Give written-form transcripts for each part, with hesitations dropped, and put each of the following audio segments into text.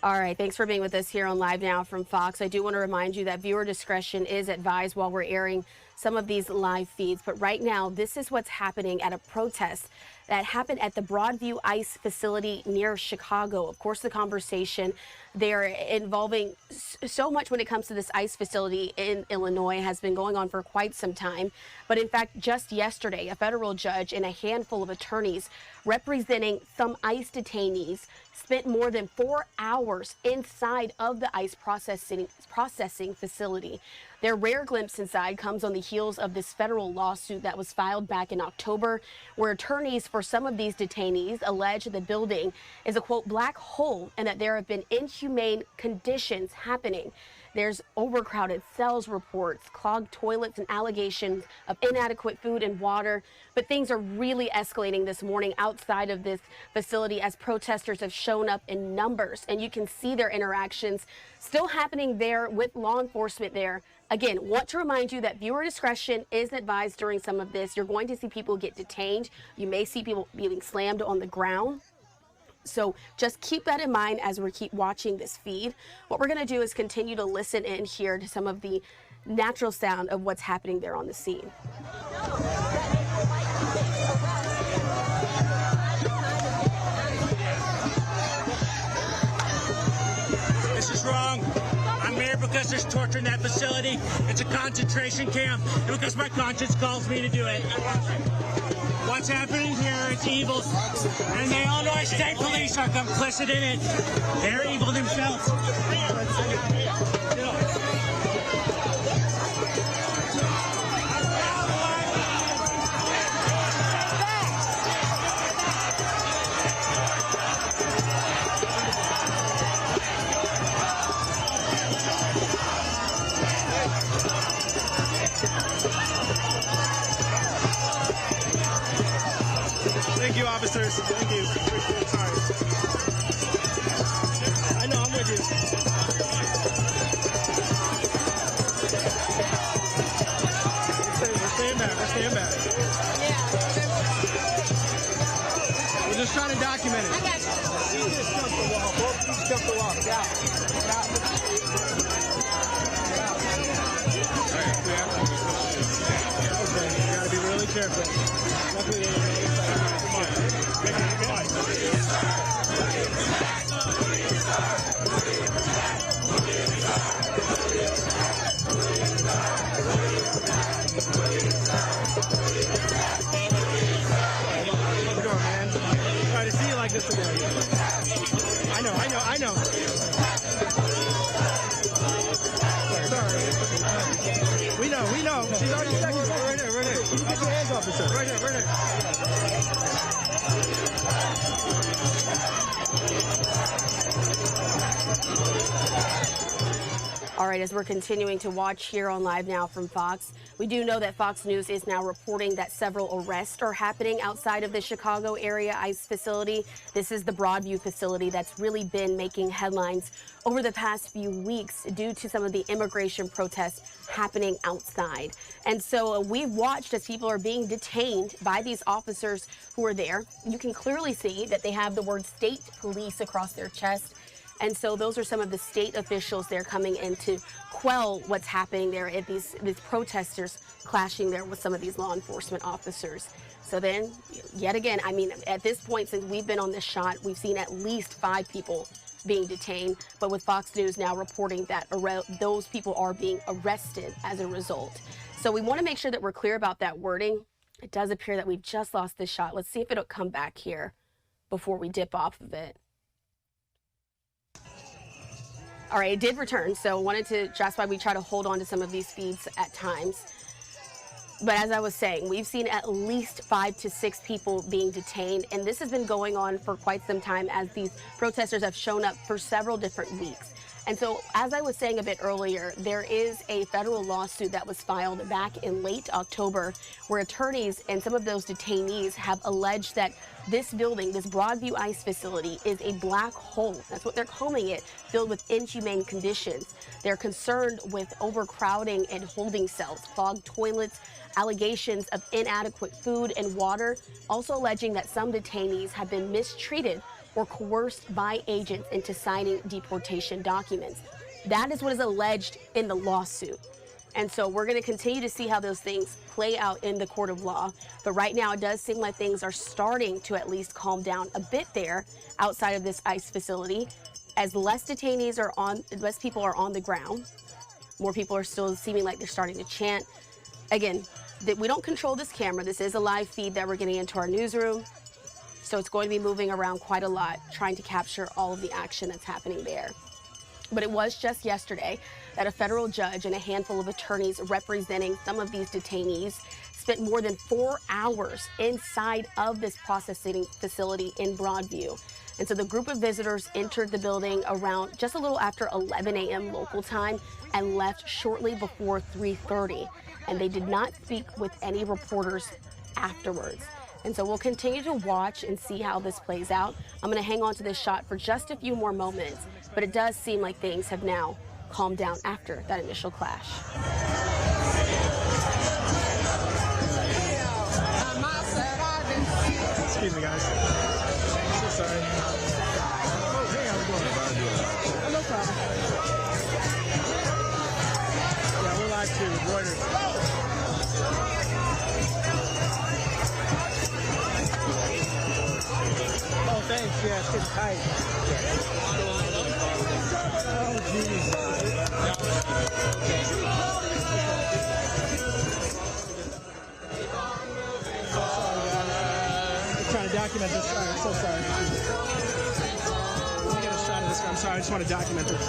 All right, thanks for being with us here on Live Now from Fox. I do want to remind you that viewer discretion is advised while we're airing some of these live feeds. But right now, this is what's happening at a protest that happened at the Broadview ICE facility near Chicago. Of course, the conversation there involving so much when it comes to this ICE facility in Illinois has been going on for quite some time. But in fact, just yesterday, a federal judge and a handful of attorneys representing some ICE detainees spent more than 4 hours inside of the ICE processing facility. Their rare glimpse inside comes on the heels of this federal lawsuit that was filed back in October, where attorneys for some of these detainees allege the building is a, quote, black hole and that there have been inhumane conditions happening. There's overcrowded cells reports, clogged toilets, and allegations of inadequate food and water. But things are really escalating this morning outside of this facility as protesters have shown up in numbers. And you can see their interactions still happening there with law enforcement there. Again, want to remind you that viewer discretion is advised during some of this. You're going to see people get detained. You may see people being slammed on the ground. So just keep that in mind as we keep watching this feed. What we're going to do is continue to listen in here to some of the natural sound of what's happening there on the scene. This is wrong. I'm here because there's torture in that facility. It's a concentration camp, and because my conscience calls me to do it. What's happening here is evil, and the Illinois State Police are complicit in it. They're evil themselves. Thank you, officers. Thank you. Sorry. I know, I'm with you. We're staying back. We're staying back. Yeah. We're just trying to document it. I got you. You just jump the wall. Both of you jump the wall. Yeah. Okay, you gotta be really careful. Luckily, try to see you like this today. I know. Sorry. We know. She's already checking. Right there. You get your hands off her. Right there. All right, as we're continuing to watch here on Live Now from Fox, we do know that Fox News is now reporting that several arrests are happening outside of the Chicago area ICE facility. This is the Broadview facility that's really been making headlines over the past few weeks due to some of the immigration protests happening outside. And so we've watched as people are being detained by these officers who are there. You can clearly see that they have the word state police across their chest. And so those are some of the state officials there coming in to quell what's happening there at these protesters clashing there with some of these law enforcement officers. So then, yet again, I mean, at this point, since we've been on this shot, we've seen at least 5 people being detained. But with Fox News now reporting that those people are being arrested as a result. So we want to make sure that we're clear about that wording. It does appear that we've just lost this shot. Let's see if it'll come back here before we dip off of it. All right, it did return, so that's why we try to hold on to some of these feeds at times. But as I was saying, we've seen at least 5 to 6 people being detained, and this has been going on for quite some time as these protesters have shown up for several different weeks. And so, as I was saying a bit earlier, there is a federal lawsuit that was filed back in late October where attorneys and some of those detainees have alleged that this building, this Broadview ICE facility, is a black hole. That's what they're calling it, filled with inhumane conditions. They're concerned with overcrowding and holding cells, clogged toilets, allegations of inadequate food and water, also alleging that some detainees have been mistreated or coerced by agents into signing deportation documents. That is what is alleged in the lawsuit. And so we're going to continue to see how those things play out in the court of law. But right now, it does seem like things are starting to at least calm down a bit there outside of this ICE facility. As less detainees are on, less people are on the ground, more people are still seeming like they're starting to chant. Again, that we don't control this camera. This is a live feed that we're getting into our newsroom. So it's going to be moving around quite a lot, trying to capture all of the action that's happening there. But it was just yesterday that a federal judge and a handful of attorneys representing some of these detainees spent more than 4 hours inside of this processing facility in Broadview. And so the group of visitors entered the building around just a little after 11 a.m. local time and left shortly before 3:30. And they did not speak with any reporters afterwards. And so we'll continue to watch and see how this plays out. I'm going to hang on to this shot for just a few more moments, but it does seem like things have now calmed down after that initial clash. Excuse me, guys. I'm so sorry. Oh, hey, how's it going? Oh, no problem. Yeah, we're live too with Reuters. Oh, thanks. Yeah, it's getting tight. Oh, jeez. I'm trying to document this. I'm so sorry. Let me get a shot of this. I'm sorry. I just want to document this.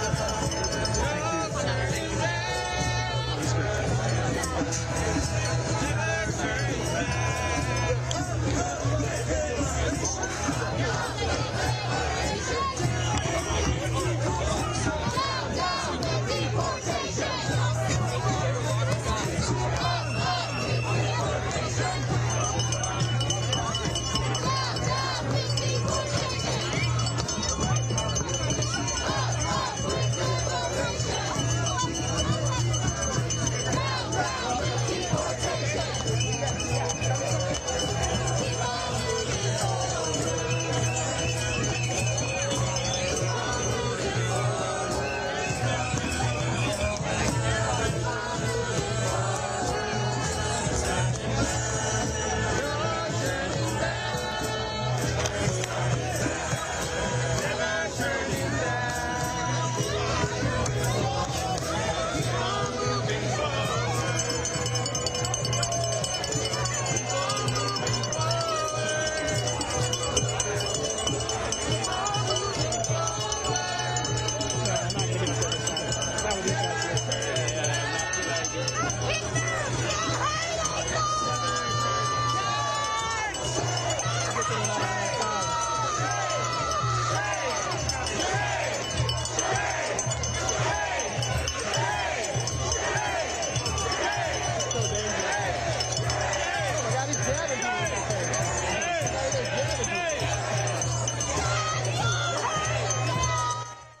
Thank you.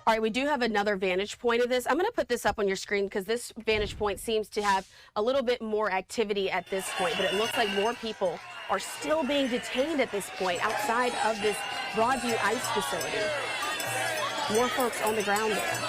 All right, we do have another vantage point of this. I'm going to put this up on your screen because this vantage point seems to have a little bit more activity at this point, but it looks like more people are still being detained at this point outside of this Broadview ICE facility. More folks on the ground there.